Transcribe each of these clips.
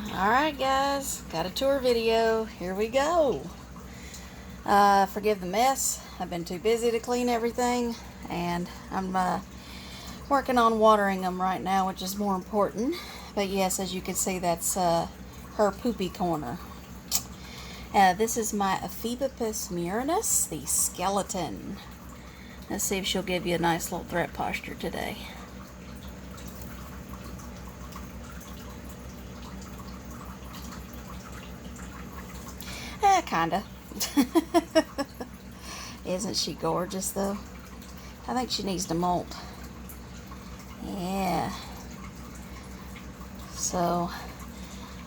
Alright guys, got a tour video. Here we go. Forgive the mess. I've been too busy to clean everything, and I'm working on watering them right now, which is more important. But yes, as you can see, that's her poopy corner. This is my Ephebopus murinus, the skeleton. Let's see if she'll give you a nice little threat posture today. Kinda. Isn't she gorgeous though? I think she needs to molt. Yeah. So,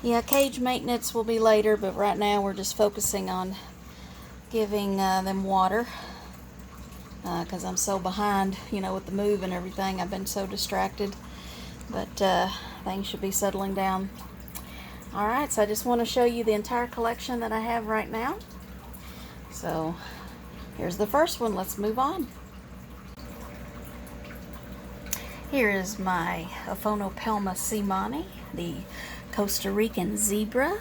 yeah, cage maintenance will be later, but right now we're just focusing on giving them water. Because I'm so behind, with the move and everything. I've been so distracted. But things should be settling down. Alright, so I just want to show you the entire collection that I have right now. So, here's the first one. Let's move on. Here is my Aphonopelma seemanni, the Costa Rican zebra.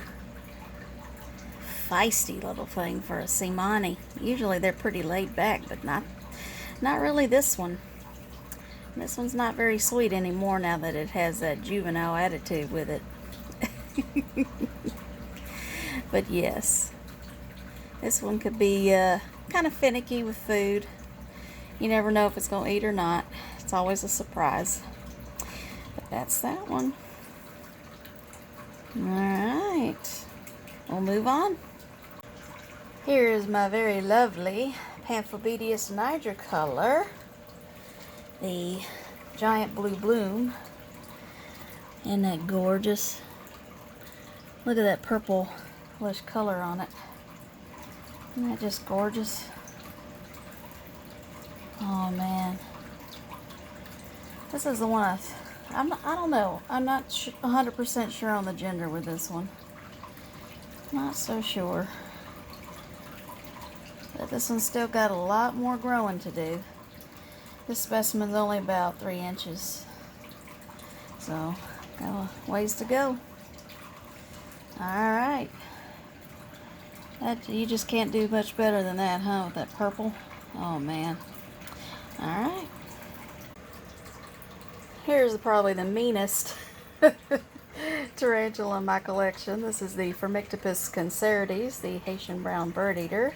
Feisty little thing for a seemanni. Usually they're pretty laid back, but not really this one. This one's not very sweet anymore now that it has that juvenile attitude with it. But yes, this one could be kind of finicky with food. You never know if it's going to eat or not. It's always a surprise. But that's that one. Alright, we'll move on. Here is my very lovely Pamphobeteus nigricolor, the giant blue bloom. Isn't that gorgeous? Look at that purplish color on it. Isn't that just gorgeous? Oh man. This is the one I don't know. I'm not 100% sure on the gender with this one. Not so sure. But this one's still got a lot more growing to do. This specimen's only about 3 inches. So, got a ways to go. Alright. You just can't do much better than that, huh? With that purple. Oh, man. Alright. Here's probably the meanest tarantula in my collection. This is the Phormictopus cancerides, the Haitian brown bird eater.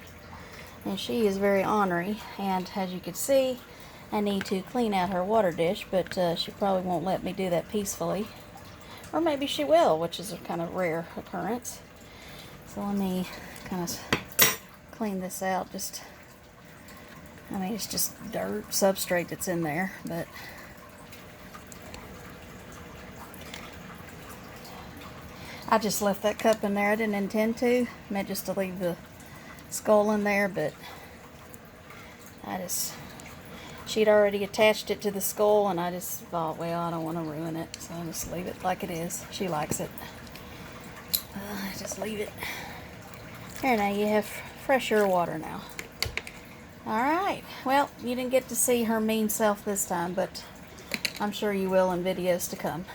And she is very ornery. And as you can see, I need to clean out her water dish, but she probably won't let me do that peacefully. Or maybe she will, which is a kind of rare occurrence. So let me kind of clean this out. It's just dirt, substrate that's in there, but I just left that cup in there. I didn't intend to. I meant just to leave the skull in there, but she'd already attached it to the skull, and I just thought, well, I don't want to ruin it, so I'll just leave it like it is. She likes it. Just leave it. Here, now you have fresher water now. Alright, well, you didn't get to see her mean self this time, but I'm sure you will in videos to come.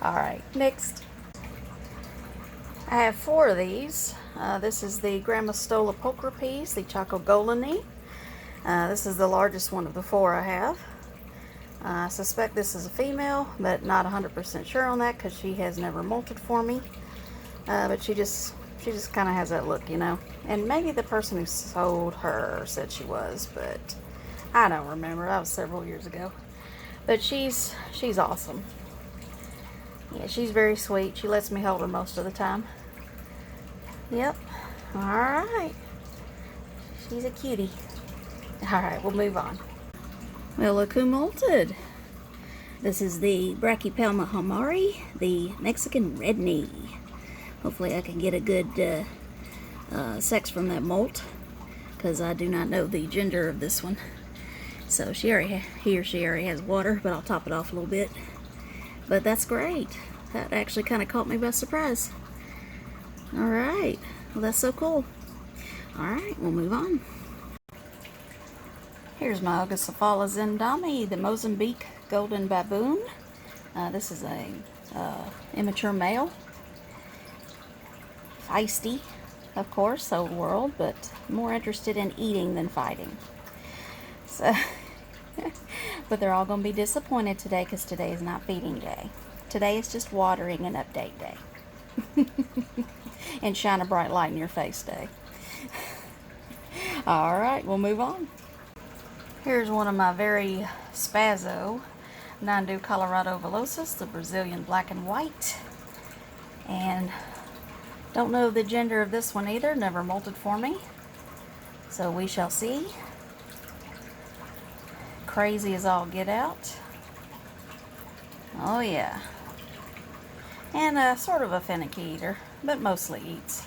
Alright, next. I have 4 of these. This is the Grammostola pulchripes, the Chocogolini. This is the largest one of the 4 I have. I suspect this is a female, but not 100% sure on that because she has never molted for me. But she just kind of has that look, And maybe the person who sold her said she was, but I don't remember. That was several years ago. But she's awesome. Yeah, she's very sweet. She lets me hold her most of the time. Yep. Alright. She's a cutie. Alright, we'll move on. Well, look who molted. This is the Brachypelma hamorii, the Mexican red knee. Hopefully I can get a good sex from that molt, because I do not know the gender of this one. So she already has water, but I'll top it off a little bit. But that's great. That actually kind of caught me by surprise. Alright, well that's so cool. Alright, we'll move on. Here's my Augacephalus ezendami, the Mozambique golden baboon. This is a immature male. Feisty, of course, old world, but more interested in eating than fighting. So, but they're all going to be disappointed today because today is not feeding day. Today is just watering and update day. And shine a bright light in your face day. Alright, we'll move on. Here's one of my very spazzo Nhandu coloratovillosus, the Brazilian black and white. And don't know the gender of this one either, never molted for me. So we shall see. Crazy as all get out. Oh yeah. And sort of a finicky eater, but mostly eats.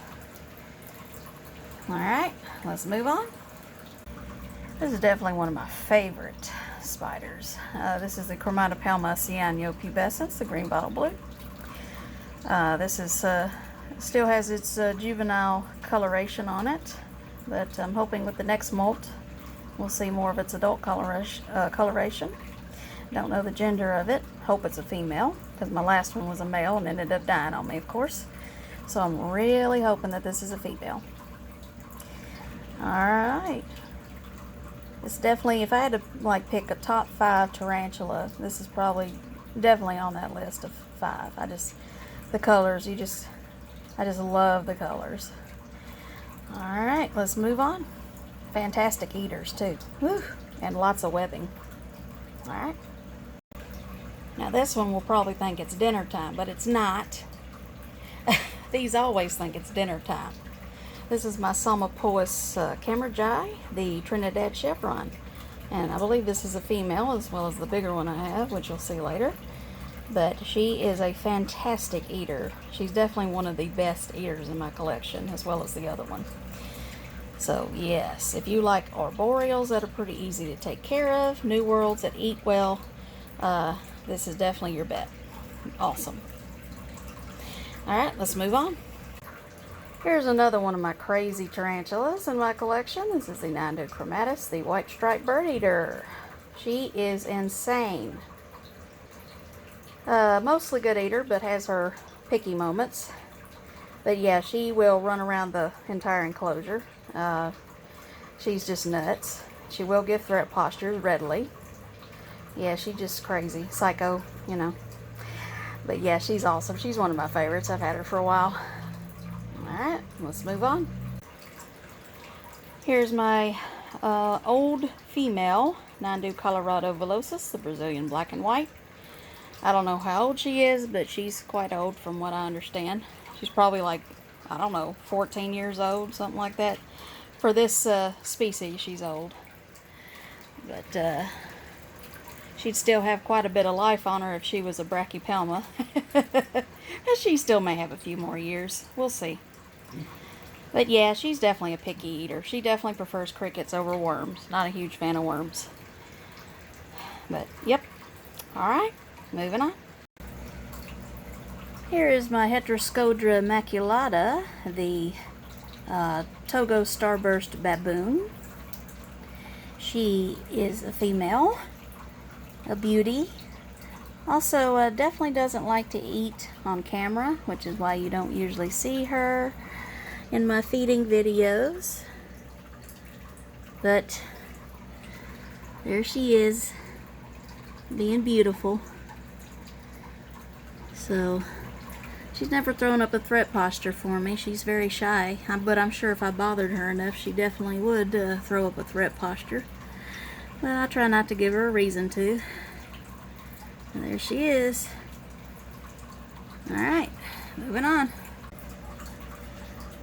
Alright, let's move on. This is definitely one of my favorite spiders. This is the Chromatopelma cyaneopubescens, the green bottle blue. This is still has its juvenile coloration on it, but I'm hoping with the next molt we'll see more of its adult coloration. Don't know the gender of it. Hope it's a female, because my last one was a male and ended up dying on me, of course. So I'm really hoping that this is a female. Alright. It's definitely, if I had to like pick a top 5 tarantula, this is probably definitely on that list of 5. The colors, I just love the colors. Alright, let's move on. Fantastic eaters too. Woo! And lots of webbing. Alright. Now this one will probably think it's dinner time, but it's not. These always think it's dinner time. This is my Psalmopoeus cambridgei, the Trinidad chevron. And I believe this is a female as well as the bigger one I have, which you'll see later. But she is a fantastic eater. She's definitely one of the best eaters in my collection, as well as the other one. So yes, if you like arboreals that are pretty easy to take care of, new worlds that eat well, this is definitely your bet. Awesome. Alright, let's move on. Here's another one of my crazy tarantulas in my collection. This is the Nhandu chromatus, the white striped bird eater. She is insane. Mostly good eater, but has her picky moments. But yeah, she will run around the entire enclosure. She's just nuts. She will give threat postures readily. Yeah, she's just crazy. Psycho, you know. But yeah, she's awesome. She's one of my favorites. I've had her for a while. Alright, let's move on. Here's my old female Nhandu coloratovillosus, the Brazilian black and white. I don't know how old she is, but she's quite old from what I understand. She's probably like, I don't know, 14 years old, something like that. For this species, she's old. But she'd still have quite a bit of life on her if she was a Brachypelma. She still may have a few more years. We'll see. But yeah, she's definitely a picky eater. She definitely prefers crickets over worms. Not a huge fan of worms. But, yep. Alright, moving on. Here is my Heteroscodra maculata, the Togo starburst baboon. She is a female, a beauty. Also, definitely doesn't like to eat on camera, which is why you don't usually see her in my feeding videos. But there she is, being beautiful. So she's never thrown up a threat posture for me. She's very shy, but I'm sure if I bothered her enough, she definitely would throw up a threat posture. But I try not to give her a reason to. And there she is. Alright, moving on.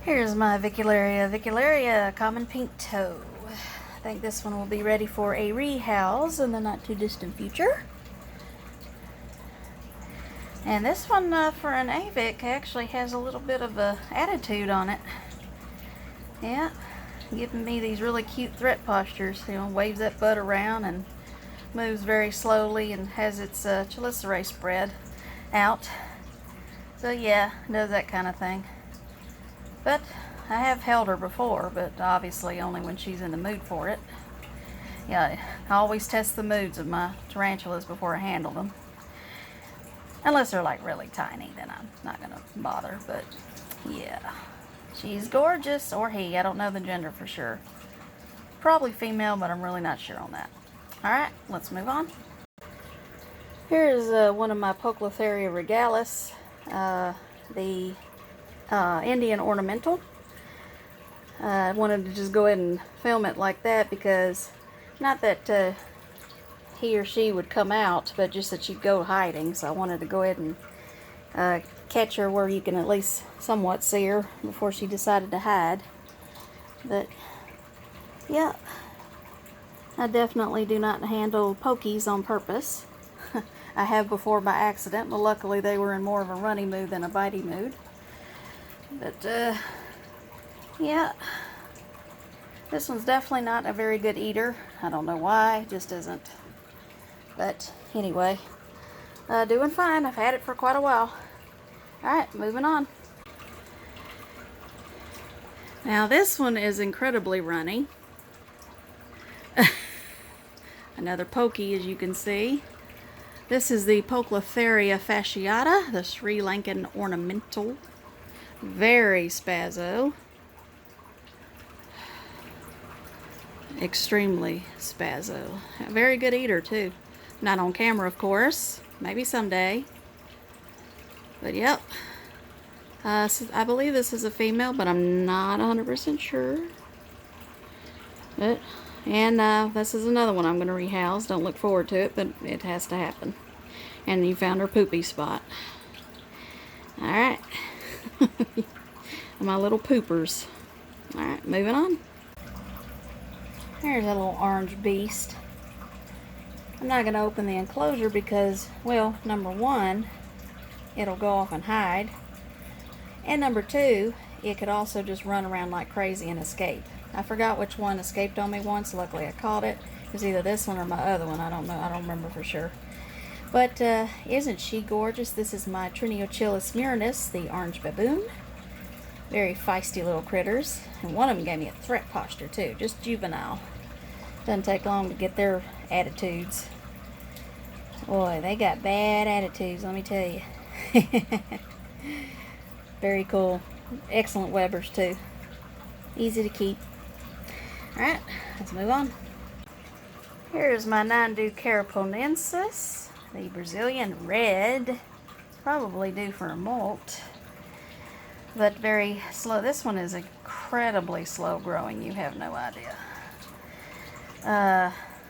Here's my Avicularia, common pink toe. I think this one will be ready for a rehouse in the not too distant future. And this one for an Avic actually has a little bit of a attitude on it. Yeah, giving me these really cute threat postures. You know, waves that butt around and moves very slowly and has its chelicerae spread out. So yeah, does that kind of thing. But I have held her before, but obviously only when she's in the mood for it. Yeah, I always test the moods of my tarantulas before I handle them. Unless they're like really tiny, then I'm not gonna bother, but yeah. She's gorgeous, or he, I don't know the gender for sure. Probably female, but I'm really not sure on that. Alright, let's move on. Here's one of my Poecilotheria regalis, the Indian ornamental. I wanted to just go ahead and film it like that because, not that he or she would come out, but just that she'd go hiding. So I wanted to go ahead and catch her where you can at least somewhat see her before she decided to hide. But yeah, I definitely do not handle pokies on purpose. I have before by accident, but luckily they were in more of a runny mood than a bitey mood. But yeah, this one's definitely not a very good eater. I don't know why, just isn't. But anyway, doing fine. I've had it for quite a while. Alright, moving on. Now this one is incredibly runny. Another pokey, as you can see. This is the Poecilotheria fasciata, the Sri Lankan ornamental. Very spazzo. Extremely spazzo. A very good eater too. Not on camera, of course. Maybe someday. But yep. I believe this is a female, but I'm not 100% sure. And this is another one I'm going to rehouse. Don't look forward to it, but it has to happen. And you found her poopy spot. Alright. My little poopers. Alright, moving on. Here's a little orange beast. I'm not going to open the enclosure because, well, number one, it'll go off and hide. And number two, it could also just run around like crazy and escape. I forgot which one escaped on me once. Luckily I caught it. It was either this one or my other one. I don't know. I don't remember for sure. But isn't she gorgeous? This is my Pterinochilus murinus, the orange baboon. Very feisty little critters. And one of them gave me a threat posture too. Just juvenile. Doesn't take long to get their attitudes. Boy, they got bad attitudes, let me tell you. Very cool. Excellent webbers too. Easy to keep. Alright, let's move on. Here's my Nhandu carapoensis, the Brazilian red. Probably due for a molt, but very slow. This one is incredibly slow growing. You have no idea.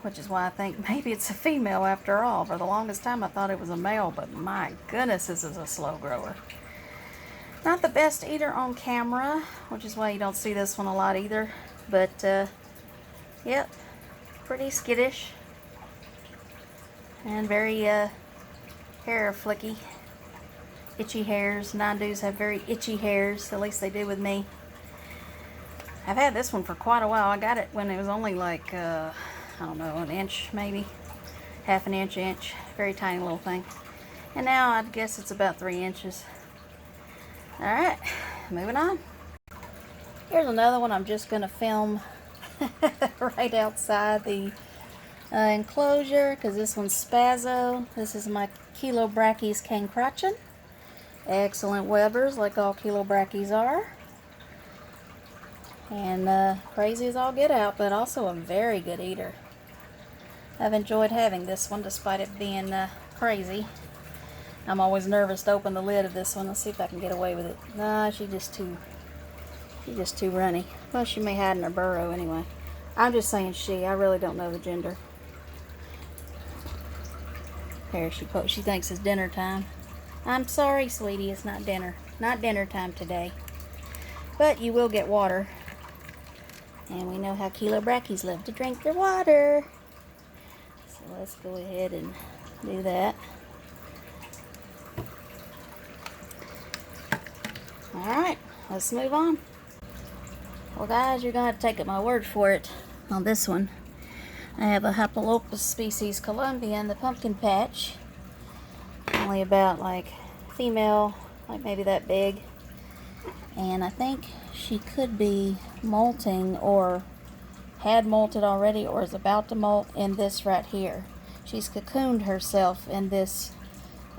Which is why I think maybe it's a female after all. For the longest time I thought it was a male, but my goodness, this is a slow grower. Not the best eater on camera, which is why you don't see this one a lot either. But, yep, pretty skittish. And very, hair flicky. Itchy hairs. Nhandus have very itchy hairs, at least they do with me. I've had this one for quite a while. I got it when it was only like, I don't know, an inch maybe. Half an inch. Very tiny little thing. And now I guess it's about 3 inches. Alright, moving on. Here's another one I'm just going to film right outside the enclosure because this one's spazzo. This is my Chilobrachys Krachan. Excellent webbers, like all Chilobrachys are. And crazy as all get out, but also a very good eater. I've enjoyed having this one despite it being crazy. I'm always nervous to open the lid of this one. Let's see if I can get away with it. Nah, she's just too runny. Well, she may hide in her burrow anyway. I'm just saying she. I really don't know the gender. There she thinks it's dinner time. I'm sorry, sweetie, it's not dinner. Not dinner time today. But you will get water. And we know how Chilobrachys love to drink their water. So let's go ahead and do that. Alright, let's move on. Well guys, you're going to have to take my word for it on this one. I have a Aphonopelma species Colombian, the pumpkin patch. Only about like female, like maybe that big. And I think she could be molting or had molted already or is about to molt in this right here. She's cocooned herself in this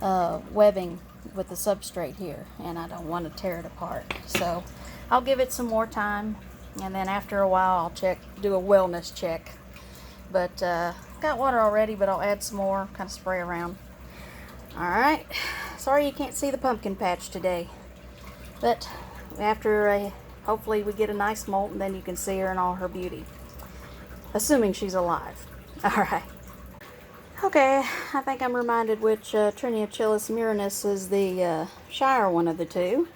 webbing with the substrate here, and I don't want to tear it apart. So I'll give it some more time, and then after a while I'll do a wellness check. But got water already, but I'll add some more, kind of spray around. Alright, sorry you can't see the pumpkin patch today, but after hopefully we get a nice molt, and then you can see her in all her beauty, assuming she's alive. Alright. Okay, I think I'm reminded which Triniochilus murinus is the shyer one of the two.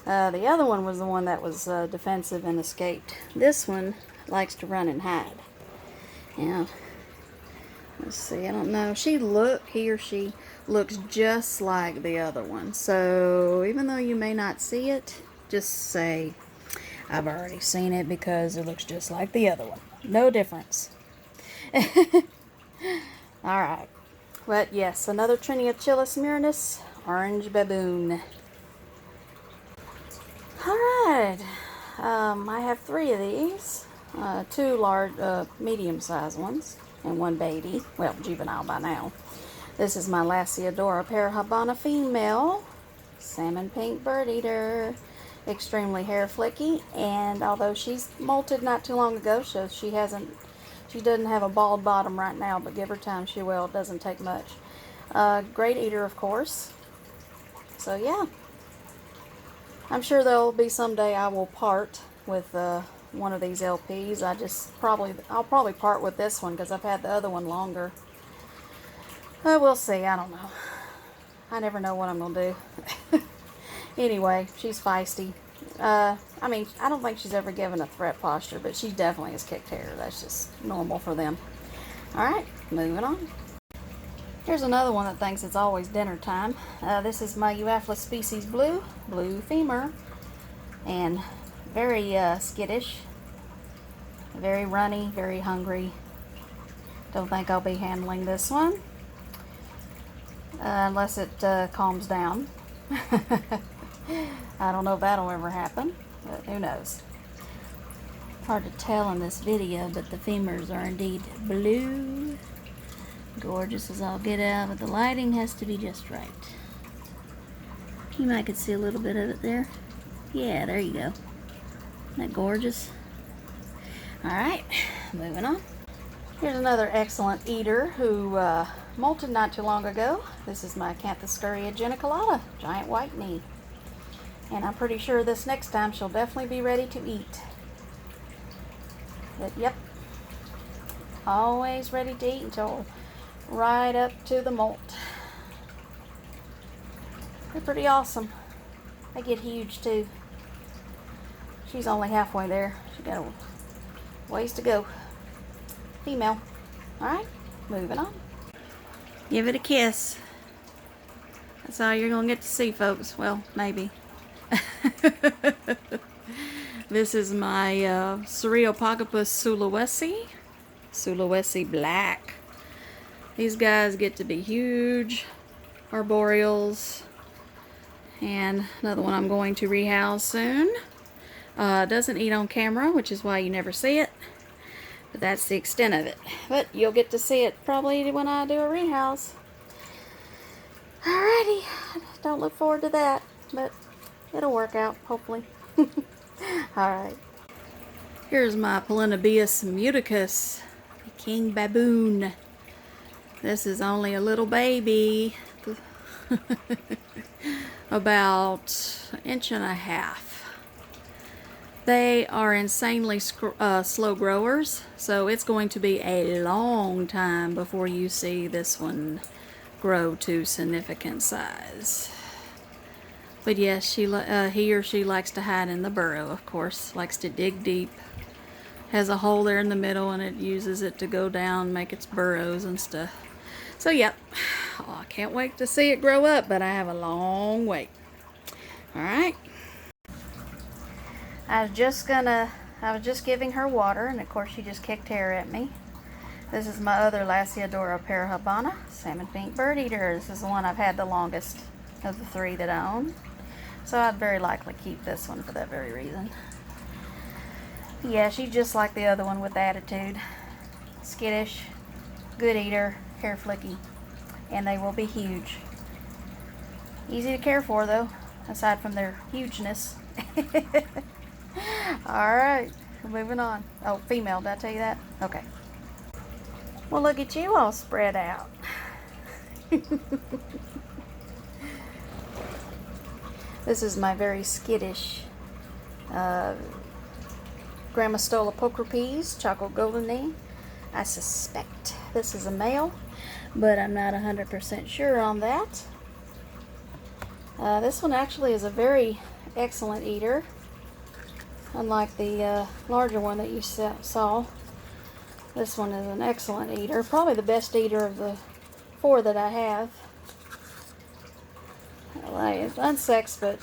The other one was the one that was defensive and escaped. This one likes to run and hide. Yeah. Let's see, I don't know. He or she looks just like the other one. So even though you may not see it, just say, I've already seen it because it looks just like the other one. No difference. Alright. But yes, another Triniochilus murinus, orange baboon. Alright. I have 3 of these. 2 large, medium-sized ones, and 1 baby. Well, juvenile by now. This is my Lasiodora parahabana female, salmon pink bird eater, extremely hair flicky, and although she's molted not too long ago, so she doesn't have a bald bottom right now, but give her time, she will. It doesn't take much. Great eater, of course. So yeah, I'm sure there'll be someday I will part with one of these LPs. I'll probably part with this one because I've had the other one longer. We'll see. I don't know. I never know what I'm gonna do. Anyway, she's feisty. I mean, I don't think she's ever given a threat posture, but she definitely has kicked hair. That's just normal for them. Alright, moving on. Here's another one that thinks it's always dinner time. This is my Euophyllus species blue femur, and very skittish, very runny, very hungry. Don't think I'll be handling this one unless it calms down. I don't know if that'll ever happen, but who knows. Hard to tell in this video, but the femurs are indeed blue. Gorgeous as all get out, but the lighting has to be just right. You might could see a little bit of it there. Yeah, there you go. Isn't that gorgeous? Alright, moving on. Here's another excellent eater who molted not too long ago. This is my Acanthoscurria geniculata, giant white knee. And I'm pretty sure this next time she'll definitely be ready to eat. But yep, always ready to eat until right up to the molt. They're pretty awesome. They get huge too. She's only halfway there. She got a ways to go. Female. Alright, moving on. Give it a kiss. That's all you're going to get to see, folks. Well, maybe. This is my Cereopagopus Sulawesi black. These guys get to be huge arboreals, and another one I'm going to rehouse soon. Doesn't eat on camera, which is why you never see it, but that's the extent of it. But you'll get to see it probably when I do a rehouse. Alrighty, don't look forward to that, but it'll work out, hopefully. Alright. Here's my Pterinochilus muticus, the king baboon. This is only a little baby, about an inch and a half. They are insanely slow growers, so it's going to be a long time before you see this one grow to significant size. But yes, he or she likes to hide in the burrow, of course. Likes to dig deep. Has a hole there in the middle, and it uses it to go down, make its burrows and stuff. So yep, oh, I can't wait to see it grow up, but I have a long wait. Alright. I was just giving her water, and of course she just kicked hair at me. This is my other Lasiodora parahabana, salmon pink bird eater. This is the one I've had the longest of the 3 that I own. So I'd very likely keep this one for that very reason. Yeah, she's just like the other one with attitude. Skittish, good eater, hair flicky, and they will be huge. Easy to care for though, aside from their hugeness. Alright, moving on. Oh, female, did I tell you that? Okay. Well, look at you all spread out. This is my very skittish Grammostola pulchripes, chocolate goldeni. I suspect this is a male, but I'm not 100% sure on that. This one actually is a very excellent eater, unlike the larger one that you saw. This one is an excellent eater, probably the best eater of the 4 that I have. It's unsexed, but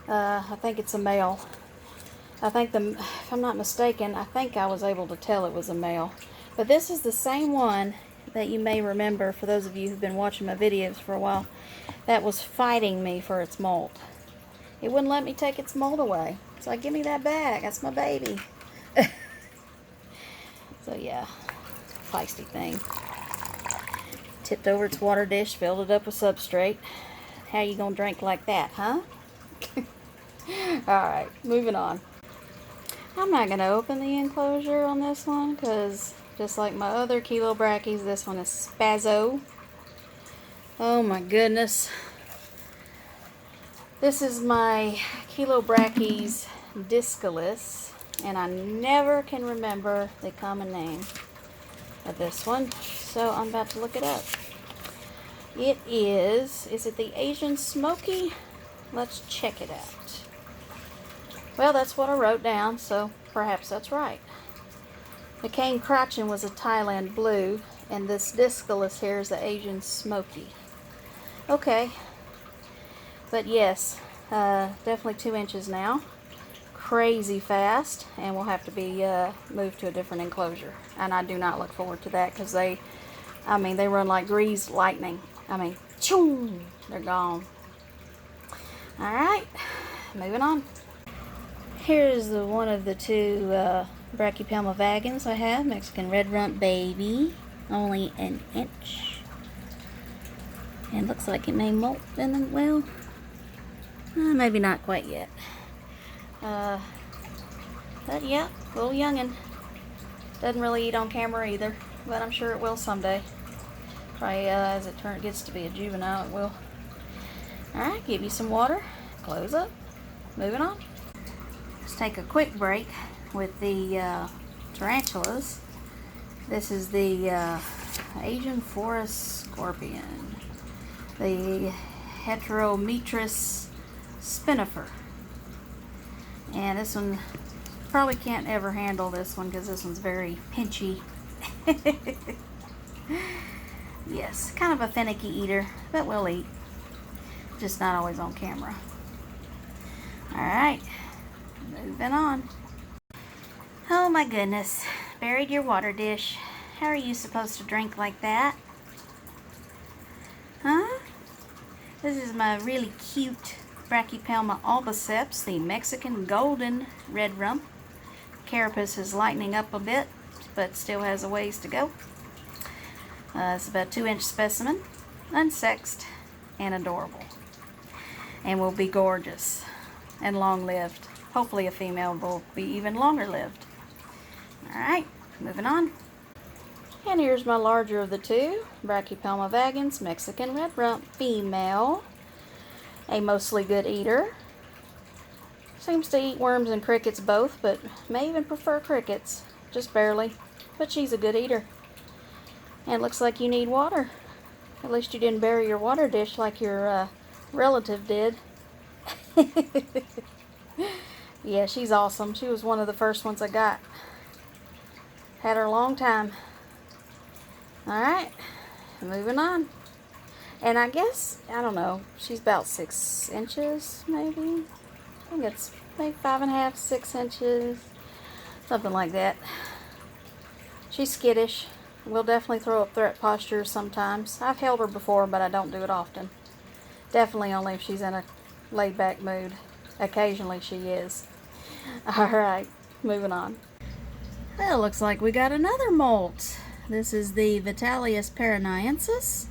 I think it's a male. I think if I'm not mistaken, I think I was able to tell it was a male. But this is the same one that you may remember, for those of you who've been watching my videos for a while, that was fighting me for its molt. It wouldn't let me take its molt away. It's like, give me that back, that's my baby. So yeah, feisty thing. Tipped over its water dish, filled it up with substrate. How you gonna drink like that, huh? Alright, moving on. I'm not gonna open the enclosure on this one, because just like my other Chilobrachys, this one is spazzo. Oh my goodness. This is my Chilobrachys discalis, and I never can remember the common name of this one, so I'm about to look it up. It is it the Asian smoky? Let's check it out. Well, that's what I wrote down, so perhaps that's right. The Kaeng Krachan was a Thailand blue, and this discalis here is the Asian smoky. Okay, but yes, definitely 2 inches now. Crazy fast, and will have to be moved to a different enclosure. And I do not look forward to that, because they run like greased lightning. I mean, choom, they're gone. Alright, moving on. Here's one of the 2 Brachypelma vagans I have. Mexican red rump baby, only an inch. And looks like it may molt in them, well, maybe not quite yet. But yeah, little youngin'. Doesn't really eat on camera either, but I'm sure it will someday. Probably as it gets to be a juvenile, it will. Alright, give you some water, close up, moving on. Let's take a quick break with the tarantulas. This is the Asian forest scorpion, the Heteroscodra spinifer. And this one, probably can't ever handle this one because this one's very pinchy. Yes, kind of a finicky eater, but will eat. Just not always on camera. Alright, moving on. Oh my goodness, buried your water dish. How are you supposed to drink like that? Huh? This is my really cute Brachypelma Augacephalus, the Mexican golden red rump. Carapace is lightening up a bit, but still has a ways to go. It's about a 2-inch specimen, unsexed and adorable, and will be gorgeous and long-lived. Hopefully a female will be even longer lived. Alright, moving on. And here's my larger of the 2, Brachypelma vagans, Mexican red rump, female. A mostly good eater. Seems to eat worms and crickets both, but may even prefer crickets, just barely. But she's a good eater. And looks like you need water. At least you didn't bury your water dish like your relative did. Yeah, she's awesome. She was one of the first ones I got. Had her a long time. Alright, moving on. And I guess, I don't know, she's about 6 inches, maybe. I think it's maybe 5.5, 6 inches. Something like that. She's skittish. Will definitely throw up threat postures sometimes. I've held her before, but I don't do it often. Definitely only if she's in a laid-back mood. Occasionally she is. Alright, moving on. Well, looks like we got another molt. This is the Vitellius paranaensis,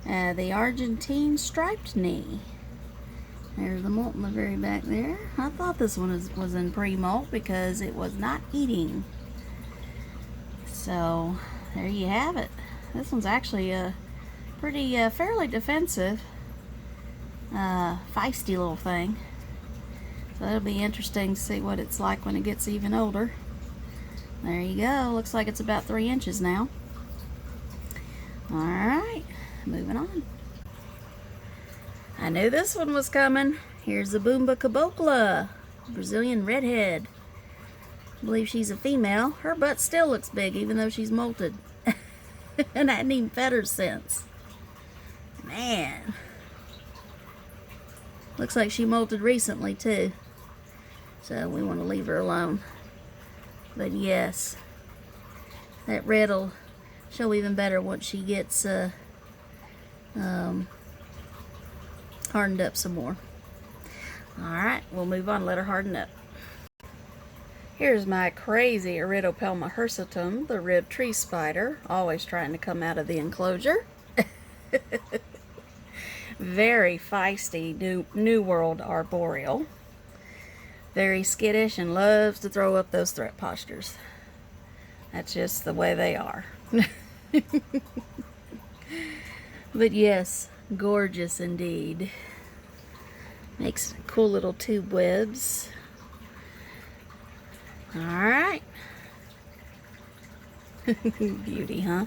The Argentine striped knee. There's the molt in the very back there. I thought this one was in pre-molt because it was not eating. So there you have it. This one's actually a pretty fairly defensive, feisty little thing. So it'll be interesting to see what it's like when it gets even older. There you go. Looks like it's about 3 inches now. Alright, moving on. I knew this one was coming. Here's the Boomba cabocla, Brazilian redhead. I believe she's a female. Her butt still looks big even though she's molted. And I hadn't even fed her since. Man. Looks like she molted recently too. So we want to leave her alone. But yes, that red will show even better once she gets hardened up some more. Alright, we'll move on, let her harden up. Here's my crazy Augacephalus hirsutum, the ribbed tree spider, always trying to come out of the enclosure. Very feisty New World arboreal. Very skittish and loves to throw up those threat postures. That's just the way they are. But yes, gorgeous indeed. Makes cool little tube webs. Alright. Beauty, huh?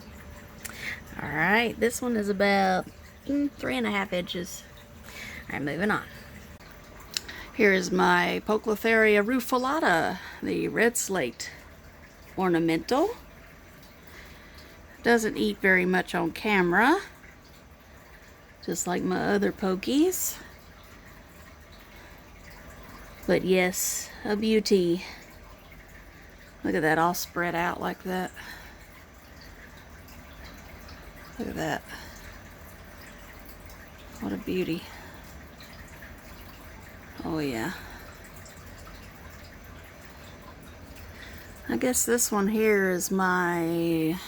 Alright, this one is about 3.5 inches. Alright, moving on. Here is my Poecilotheria rufulata, the red slate ornamental. Doesn't eat very much on camera, just like my other pokies. But yes, a beauty. Look at that, all spread out like that. Look at that. What a beauty. Oh yeah. I guess this one here is my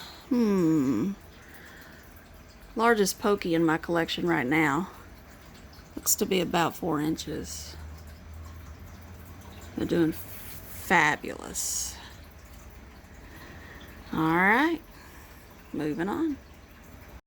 largest pokey in my collection right now. Looks to be about 4 inches. They're doing fabulous. Alright, moving on.